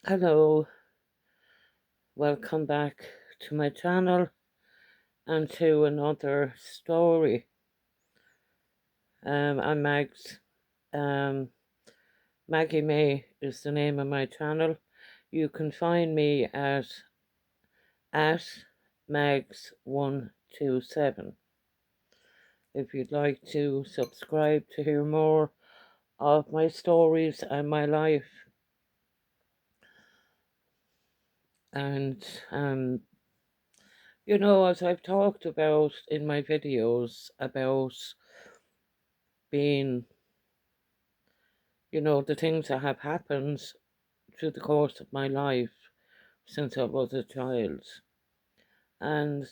Hello, welcome back to my channel and to another story. I'm Mags. Um, Maggie May is the name of my channel. You can find me at Mags127 if you'd like to subscribe to hear more of my stories and my life. And as I've talked about in my videos about being, the things that have happened through the course of my life since I was a child. And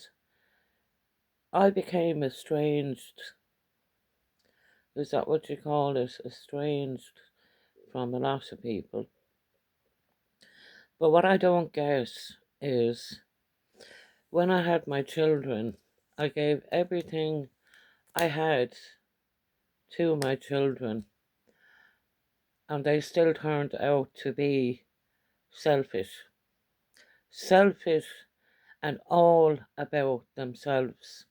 I became estranged. Is that what you call it? Estranged from a lot of people. But what I don't get is when I had my children, I gave everything I had to my children, and they still turned out to be selfish. Selfish and all about themselves.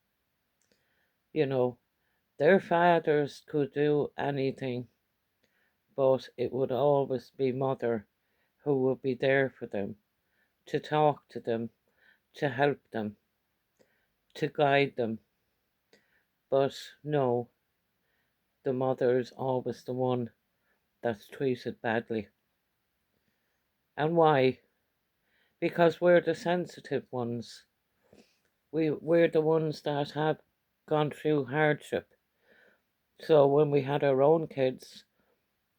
Their fathers could do anything, but it would always be mother who would be there for them, to talk to them, to help them, to guide them. But no, the mother is always the one that's treated badly. And why? Because we're the sensitive ones. We're the ones that have gone through hardship. So when we had our own kids,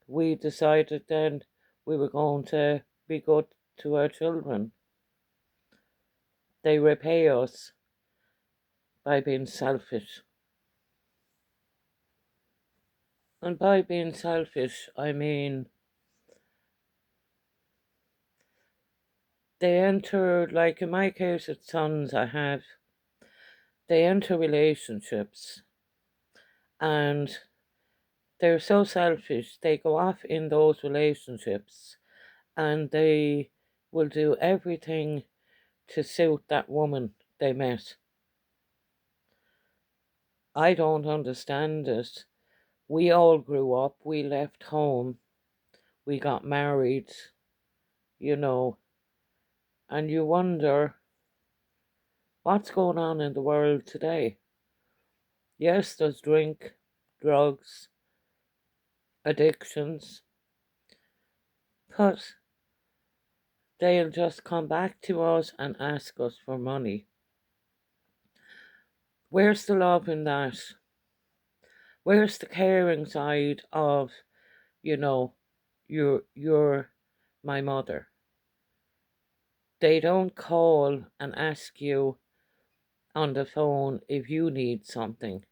we decided then we were going to be good to our children. They repay us by being selfish. And by being selfish, I mean they enter, like in my case, it's sons I have, they enter relationships and they're so selfish, they go off in those relationships and they will do everything to suit that woman they met. I don't understand it. We all grew up, we left home, we got married, you know, and you wonder what's going on in the world today. Yes, there's drink, drugs, addictions, but they'll just come back to us and ask us for money. Where's the love in that? Where's the caring side of, you're my mother? They don't call and ask you on the phone if you need something.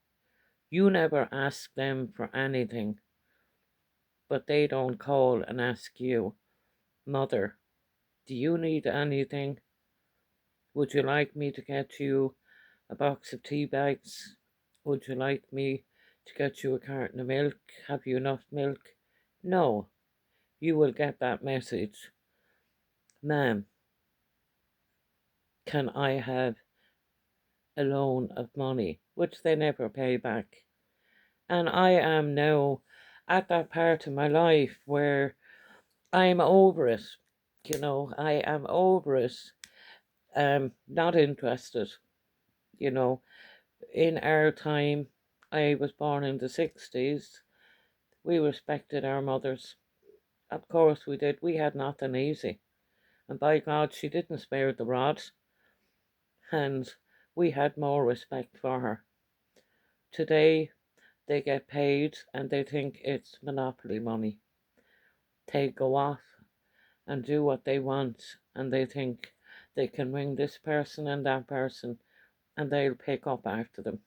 You never ask them for anything, but they don't call and ask you, Mother, do you need anything? Would you like me to get you a box of tea bags? Would you like me to get you a carton of milk? Have you enough milk? No, you will get that message. Ma'am, can I have a loan of money? Which they never pay back. And I am now at that part of my life where I'm over it. I am over it. Not interested. You know, in our time, I was born in the 60s. We respected our mothers. Of course we did. We had nothing easy. And by God, she didn't spare the rod. And we had more respect for her. Today, they get paid and they think it's monopoly money. They go off and do what they want and they think they can ring this person and that person and they'll pick up after them.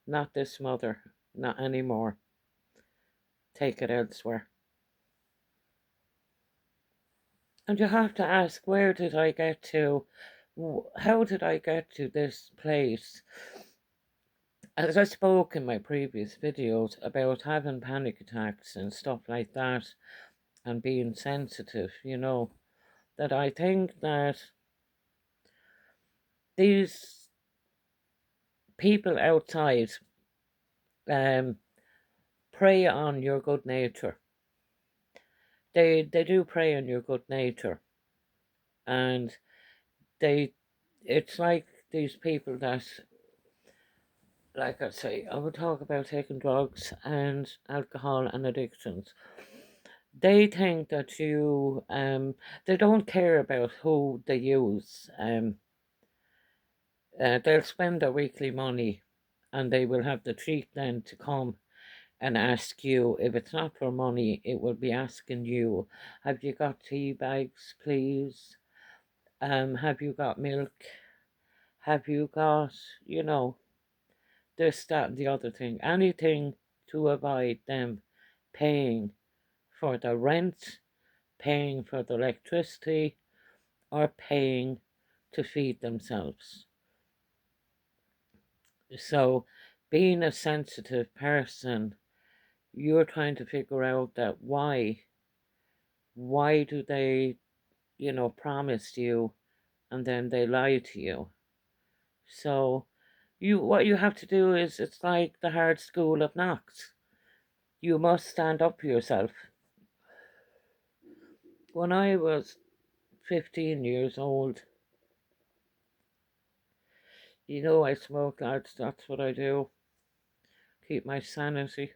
Not this mother, not anymore. Take it elsewhere. And you have to ask, where did I get to? How did I get to this place? As I spoke in my previous videos about having panic attacks and stuff like that and being sensitive, that I think that these people outside um, prey on your good nature. They do prey on your good nature, and they it's like these people that, like I say, I would talk about taking drugs and alcohol and addictions. They think that they don't care about who they use. They'll spend their weekly money, and they will have the cheek then to come and ask you. If it's not for money, it will be asking you, have you got tea bags, please? Have you got milk? Have you got, you know, this, that, and the other thing? Anything to avoid them paying for the rent, paying for the electricity, or paying to feed themselves. So, being a sensitive person, you're trying to figure out that why do they, promise you and then they lie to you. So, what you have to do is, it's like the hard school of knocks. You must stand up for yourself. When I was 15 years old, I smoke, lads. That's what I do. Keep my sanity.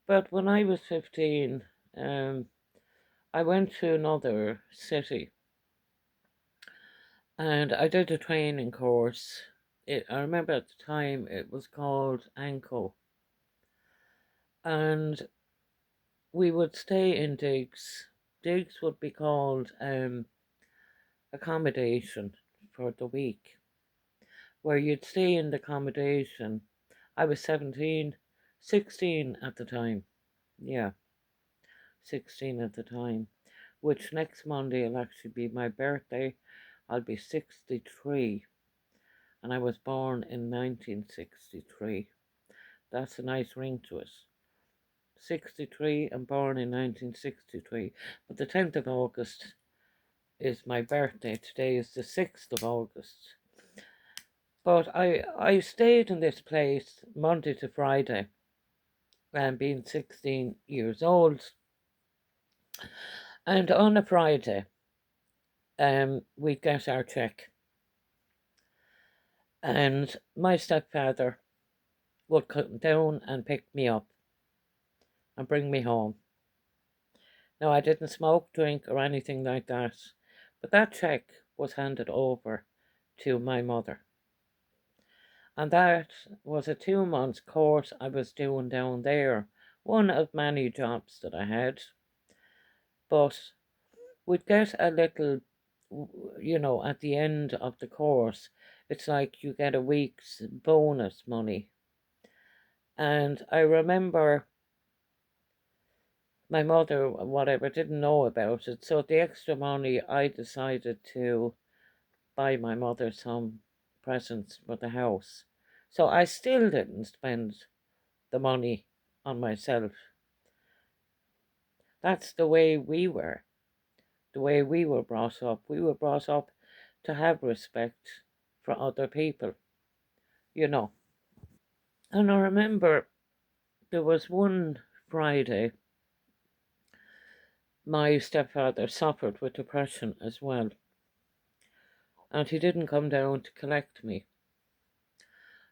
But when I was 15, um, I went to another city and I did a training course. I remember at the time it was called ANCO, and we would stay in digs. Digs would be called accommodation for the week, where you'd stay in the accommodation. I was 17, 16 at the time. Yeah, 16 at the time, which next Monday will actually be my birthday. I'll be 63, and I was born in 1963. That's a nice ring to it. 63 and born in 1963. But the 10th of August is my birthday. Today is the 6th of August. But I stayed in this place Monday to Friday, and being 16 years old. And on a Friday, we get our check. And my stepfather would come down and pick me up and bring me home. Now, I didn't smoke, drink, or anything like that, but that check was handed over to my mother. And that was a 2 month course I was doing down there, one of many jobs that I had. But we'd get a little, at the end of the course, it's like you get a week's bonus money. And I remember my mother, whatever, didn't know about it. So the extra money, I decided to buy my mother some presents for the house. So I still didn't spend the money on myself. That's the way we were, the way we were brought up. We were brought up to have respect for other people, you know. And I remember there was one Friday, my stepfather suffered with depression as well, and he didn't come down to collect me.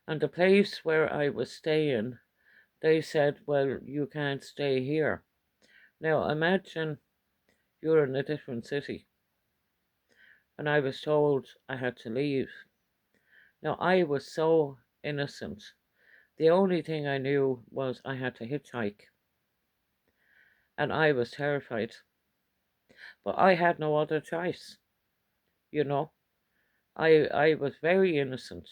And the place where I was staying, they said, well, you can't stay here. Now imagine you're in a different city, and I was told I had to leave. Now I was so innocent. The only thing I knew was I had to hitchhike, and I was terrified. But I had no other choice, you know. I was very innocent,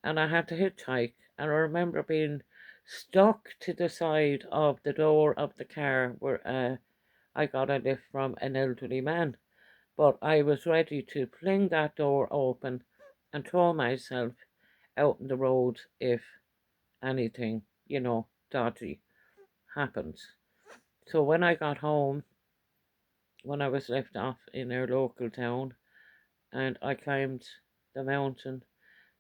and I had to hitchhike. And I remember being stuck to the side of the door of the car where I got a lift from an elderly man. But I was ready to fling that door open and throw myself out in the road if anything, dodgy happened. So when I got home, when I was left off in our local town, and I climbed the mountain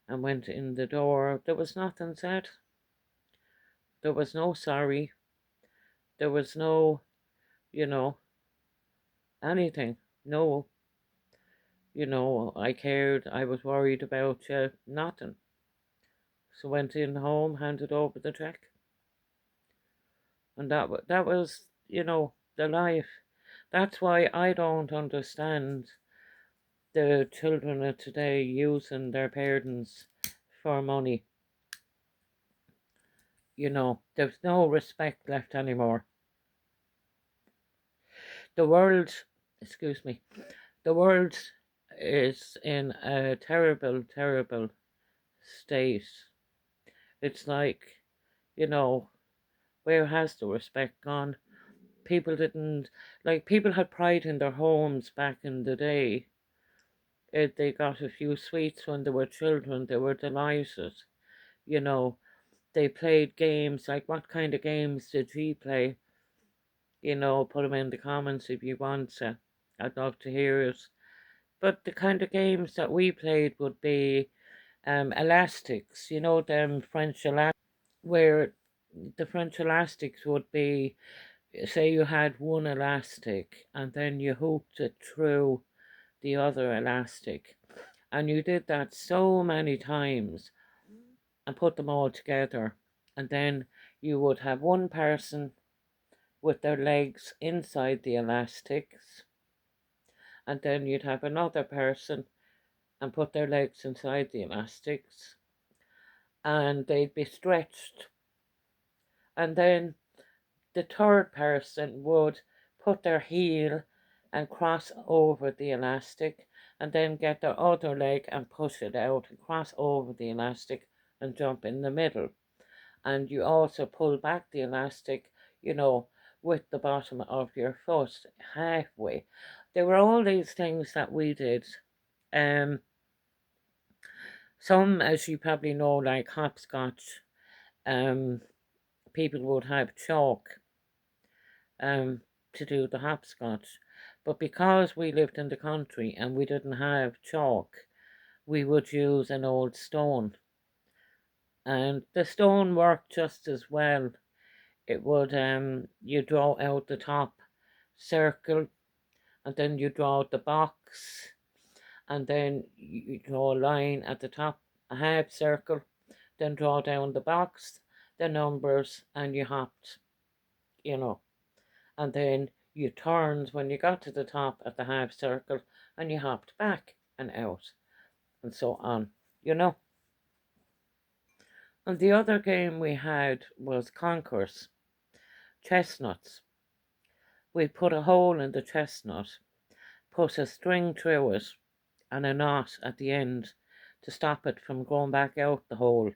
and went in the door. There was nothing said. There was no sorry. There was no, you know, anything. No, I cared. I was worried about nothing. So went in home, handed over the check, and that was, the life. That's why I don't understand the children of today using their parents for money. There's no respect left anymore. The world, excuse me, the world is in a terrible, terrible state. It's like, you know, where has the respect gone? People didn't, like, people had pride in their homes back in the day. If they got a few sweets when they were children, they were delighted. You know, they played games. Like, what kind of games did he play? Put them in the comments if you want to. I'd love to hear it. But the kind of games that we played would be elastics, them French elastics, where the French elastics would be, say you had one elastic and then you hooped it through the other elastic. And you did that so many times and put them all together. And then you would have one person with their legs inside the elastics, and then you'd have another person and put their legs inside the elastics, and they'd be stretched. And then the third person would put their heel and cross over the elastic, and then get their other leg and push it out and cross over the elastic and jump in the middle. And you also pull back the elastic, with the bottom of your foot halfway. There were all these things that we did. Um, some, as you probably know, like hopscotch, um, people would have chalk um, to do the hopscotch. But because we lived in the country and we didn't have chalk, we would use an old stone. And the stone worked just as well. It would, you draw out the top circle, and then you draw out the box, and then you draw a line at the top, a half circle, then draw down the box, the numbers, and you hopped, you know. And then you turned when you got to the top at the half circle, and you hopped back and out, and so on, you know. And the other game we had was conkers, chestnuts. We put a hole in the chestnut, put a string through it, and a knot at the end to stop it from going back out the hole.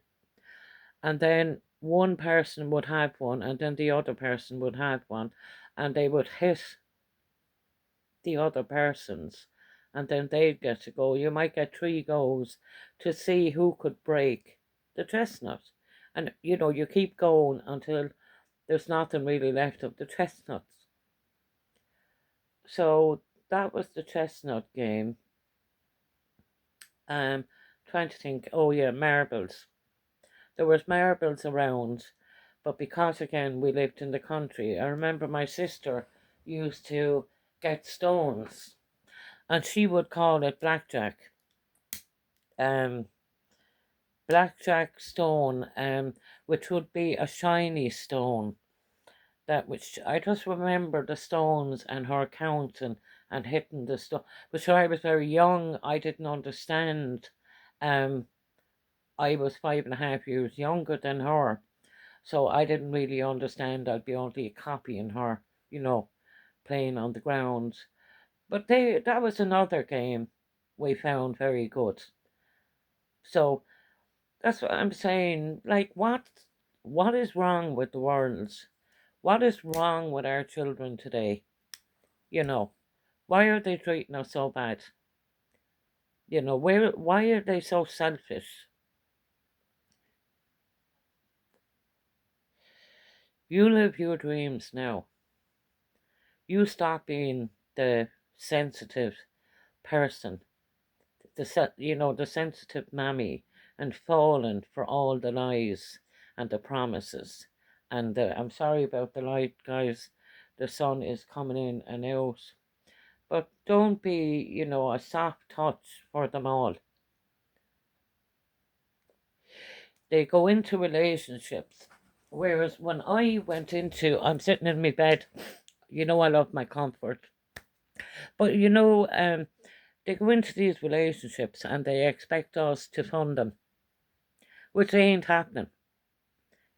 And then one person would have one, and then the other person would have one, and they would hit the other persons, and then they'd get to go. You might get 3 goes to see who could break the chestnut. And you keep going until there's nothing really left of the chestnuts. So that was the chestnut game. Trying to think. Oh yeah, marbles. There was marbles around, but because again we lived in the country, I remember my sister used to get stones, and she would call it blackjack. Um, Blackjack stone. Which would be a shiny stone. That which I just remember the stones and her counting and hitting the stone. But sure, I was very young. I didn't understand. Um, I was 5.5 years younger than her. So I didn't really understand. I'd be only copying her, playing on the ground. But that was another game we found very good. So that's what I'm saying. Like, what is wrong with the world? What is wrong with our children today? You know, why are they treating us so bad? Why are they so selfish? You live your dreams now. You stop being the sensitive person, the sensitive mammy, and fallen for all the lies and the promises. And I'm sorry about the light, guys. The sun is coming in and out. But don't be, a soft touch for them all. They go into relationships. Whereas when I'm sitting in my bed, I love my comfort. But they go into these relationships and they expect us to fund them, which ain't happening.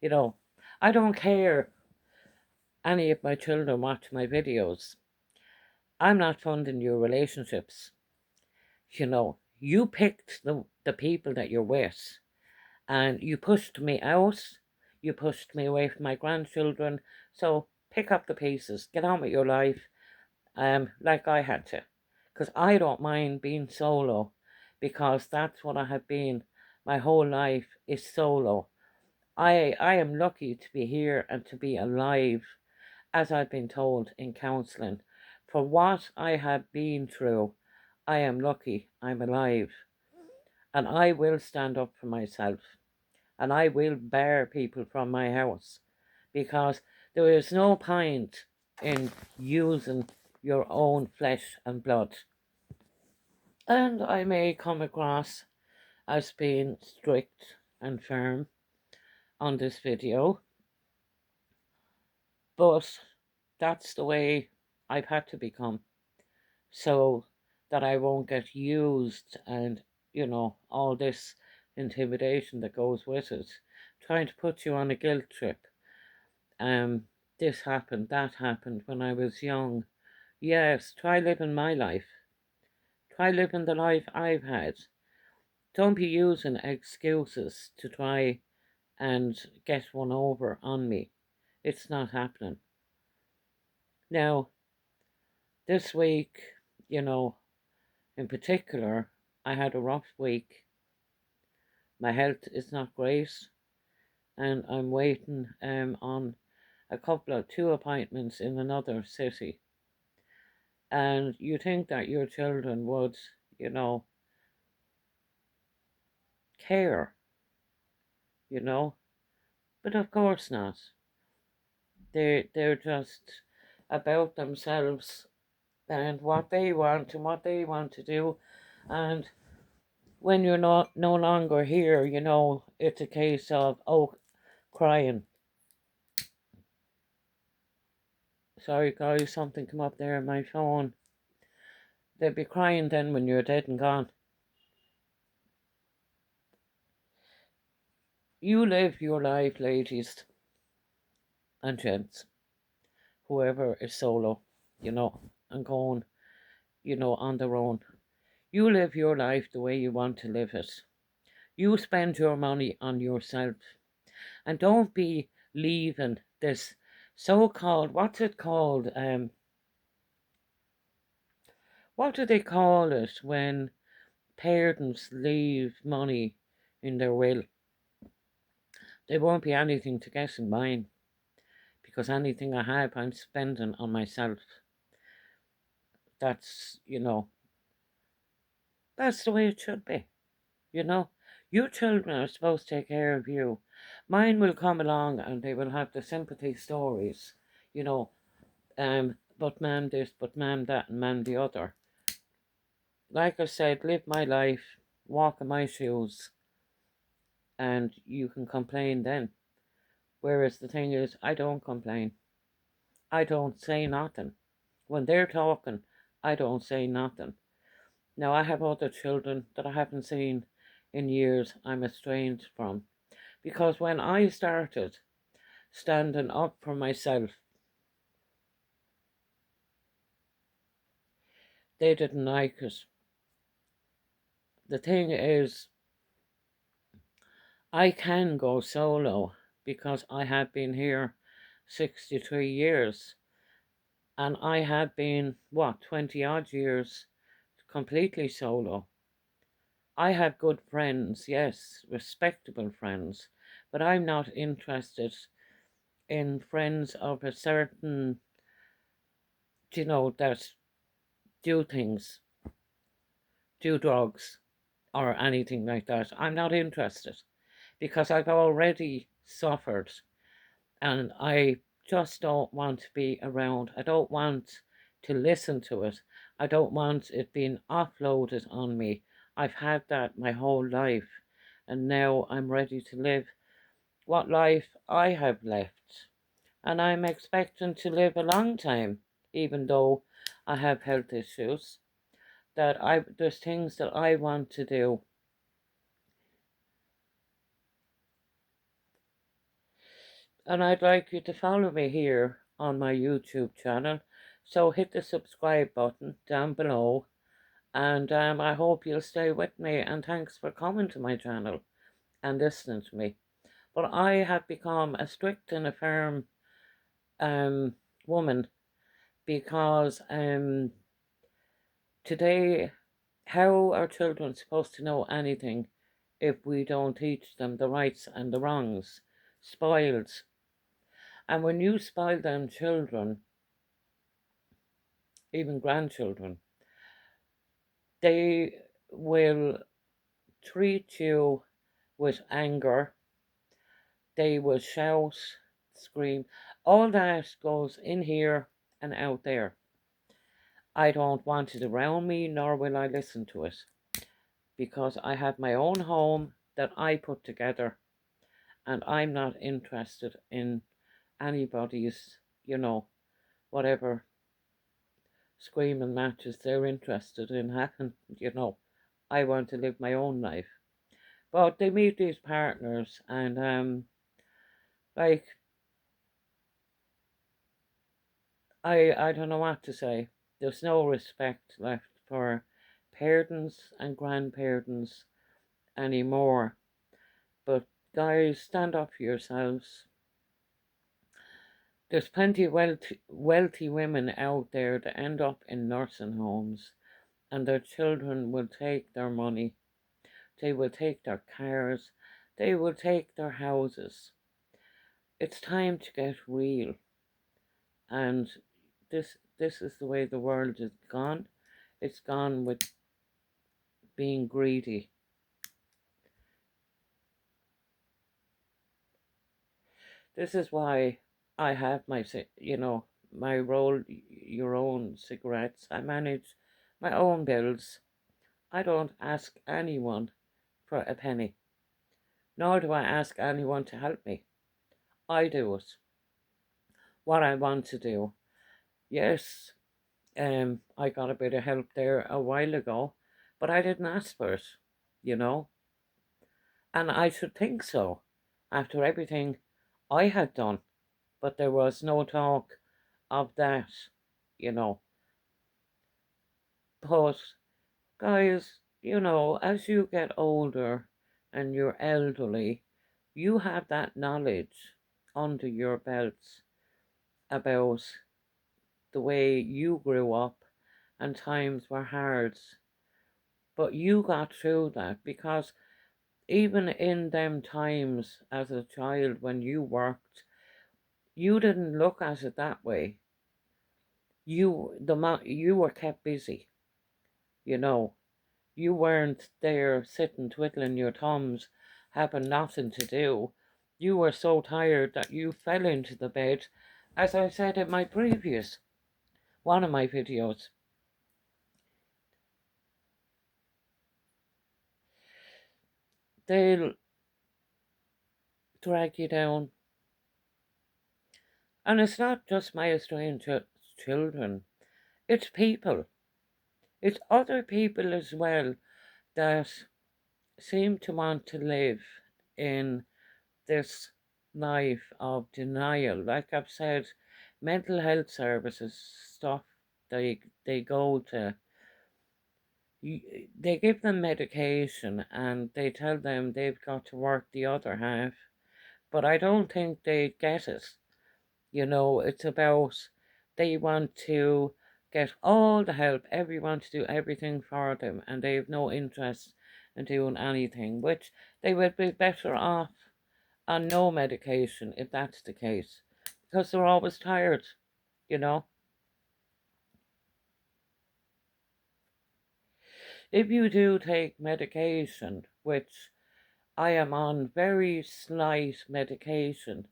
I don't care any of my children watch my videos. I'm not funding your relationships. You picked the people that you're with, and you pushed me out. You pushed me away from my grandchildren. So pick up the pieces, get on with your life, like I had to. Because I don't mind being solo, because that's what I have been. My whole life is solo. I am lucky to be here and to be alive, as I've been told in counselling. For what I have been through, I am lucky I'm alive. And I will stand up for myself. And I will bar people from my house. Because there is no point in using your own flesh and blood. And I may come across as being strict and firm on this video, but that's the way I've had to become, so that I won't get used and, all this intimidation that goes with it, trying to put you on a guilt trip. This happened, that happened when I was young. Yes, try living my life. Try living the life I've had. Don't be using excuses to try and get one over on me. It's not happening. Now, this week, in particular, I had a rough week. My health is not great, and I'm waiting on two appointments in another city. And you think that your children would, care, but of course not. They're just about themselves and what they want and what they want to do. And when you're not no longer here, it's a case of crying. Sorry guys, something come up there on my phone. They'd be crying then when you're dead and gone. You live your life, ladies and gents, whoever is solo, and going, on their own. You live your life the way you want to live it. You spend your money on yourself. And don't be leaving this so-called, what's it called? What do they call it when parents leave money in their will? There won't be anything to get in mine, because anything I have, I'm spending on myself. That's, that's the way it should be, Your children are supposed to take care of you. Mine will come along and they will have the sympathy stories, but man this, but man that, and man the other. Like I said, live my life, walk in my shoes, and you can complain then. Whereas the thing is, I don't complain. I don't say nothing. When they're talking, I don't say nothing. Now, I have other children that I haven't seen in years I'm estranged from. Because when I started standing up for myself, they didn't like it. The thing is, I can go solo because I have been here 63 years. And I have been, 20 odd years completely solo. I have good friends, yes, respectable friends, but I'm not interested in friends of a certain, that do things, do drugs, or anything like that. I'm not interested because I've already suffered and I just don't want to be around. I don't want to listen to it. I don't want it being offloaded on me. I've had that my whole life, and now I'm ready to live what life I have left. And I'm expecting to live a long time, even though I have health issues. There's things that I want to do. And I'd like you to follow me here on my YouTube channel. So hit the subscribe button down below. And I hope you'll stay with me. And thanks for coming to my channel and listening to me. But I have become a strict and a firm um, woman because today, how are children supposed to know anything if we don't teach them the rights and the wrongs? Spoiled. And when you spoil them children, even grandchildren, they will treat you with anger, they will shout, scream. All that goes in here and out there. I don't want it around me, nor will I listen to it, because I have my own home that I put together, and I'm not interested in anybody's, whatever screaming matches they're interested in having. I want to live my own life. But they meet these partners and like I don't know what to say. There's no respect left for parents and grandparents anymore. But guys, stand up for yourselves. There's plenty of wealthy women out there that end up in nursing homes, and their children will take their money. They will take their cars. They will take their houses. It's time to get real. And this is the way the world is gone. It's gone with being greedy. This is why I have my roll your own cigarettes. I manage my own bills. I don't ask anyone for a penny, nor do I ask anyone to help me. I do it. What I want to do. Yes, I got a bit of help there a while ago, but I didn't ask for it, you know. And I should think so, after everything I had done. But there was no talk of that, you know. But guys, as you get older and you're elderly, you have that knowledge under your belts about the way you grew up and times were hard. But you got through that because even in them times as a child when you worked, you didn't look at it that way. You were kept busy, you know. You weren't there sitting twiddling your thumbs, having nothing to do. You were so tired that you fell into the bed, as I said in my previous one of my videos. They'll drag you down. And it's not just my Australian children, it's people. It's other people as well that seem to want to live in this life of denial. Like I've said, mental health services stuff they go to. They give them medication and they tell them they've got to work the other half, but I don't think they get it. It's about they want to get all the help, everyone to do everything for them, and they have no interest in doing anything, which they would be better off on no medication if that's the case, because they're always tired, you know. If you do take medication, which I am on very slight medication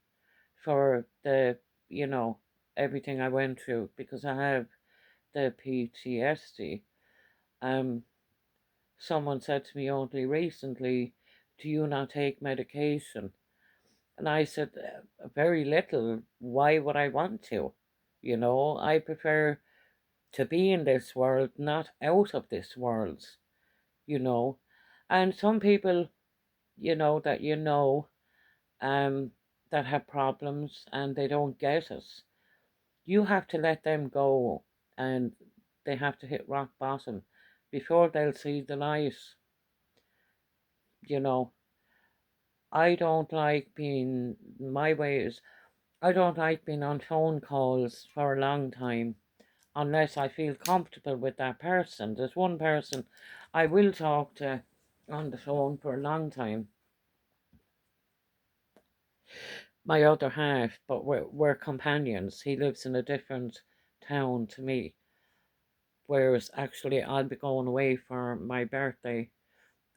for the, you know, everything I went through because I have the PTSD. Um, Someone said to me only recently, "Do you not take medication?" And I said, very little. Why would I want to? I prefer to be in this world, not out of this world, you know. And some people, that um, that have problems and they don't get it, you have to let them go and they have to hit rock bottom before they'll see the light, you know. I don't like being, my way is, I don't like being on phone calls for a long time unless I feel comfortable with that person. There's one person I will talk to on the phone for a long time, my other half, but we're companions. He lives in a different town to me, whereas actually I'll be going away for my birthday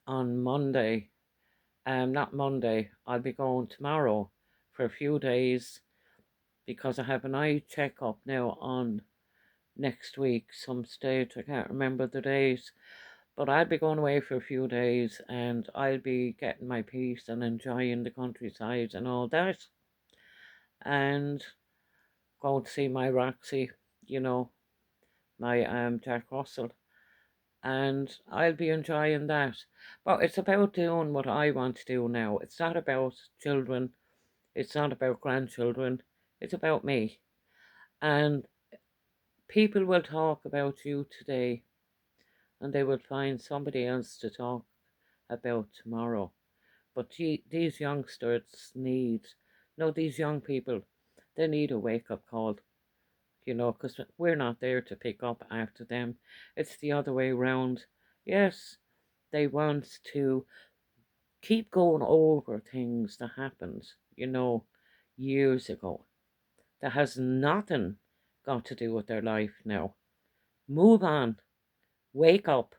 on Monday. Not Monday, I'll be going tomorrow for a few days because I have an eye checkup now on next week, some stage. I can't remember the days, but I'll be going away for a few days and I'll be getting my peace and enjoying the countryside and all that. And going to see my Roxy, you know, my Jack Russell, and I'll be enjoying that. But it's about doing what I want to do now. It's not about children, it's not about grandchildren, it's about me. And people will talk about you today and they will find somebody else to talk about tomorrow. But these youngsters need, no, these young people, they need a wake up call, because we're not there to pick up after them. It's the other way round. Yes, they want to keep going over things that happened, years ago. That has nothing got to do with their life now. Move on, wake up,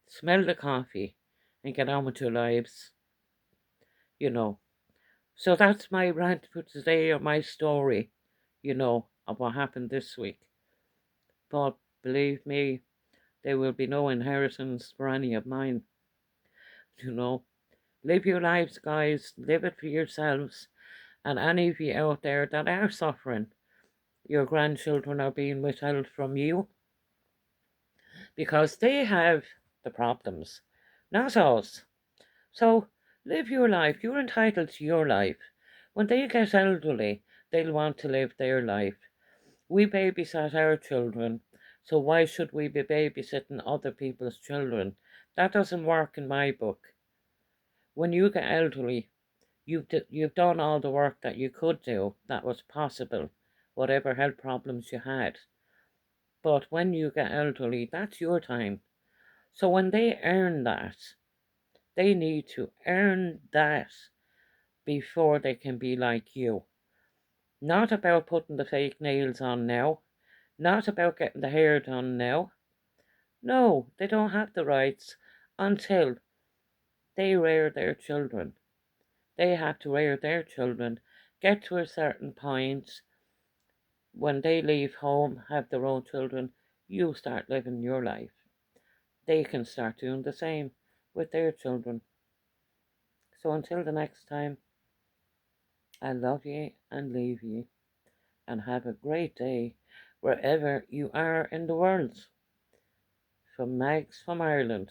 smell the coffee, and get on with your lives, you know. So that's my rant for today, or my story, of what happened this week. But believe me, there will be no inheritance for any of mine, you know. Live your lives, guys. Live it for yourselves. And any of you out there that are suffering, your grandchildren are being withheld from you because they have the problems, not us. So live your life. You're entitled to your life. When they get elderly, they'll want to live their life. We babysat our children, so why should we be babysitting other people's children? That doesn't work in my book. When you get elderly, you've done all the work that you could do, that was possible, whatever health problems you had. But when you get elderly, that's your time. So when they earn that, they need to earn that before they can be like you. Not about putting the fake nails on now, not about getting the hair done now. No, they don't have the rights until they rear their children. They have to rear their children, get to a certain point. When they leave home, have their own children, you start living your life. They can start doing the same with their children. So until the next time, I love ye and leave ye, and have a great day wherever you are in the world. From Mags from Ireland.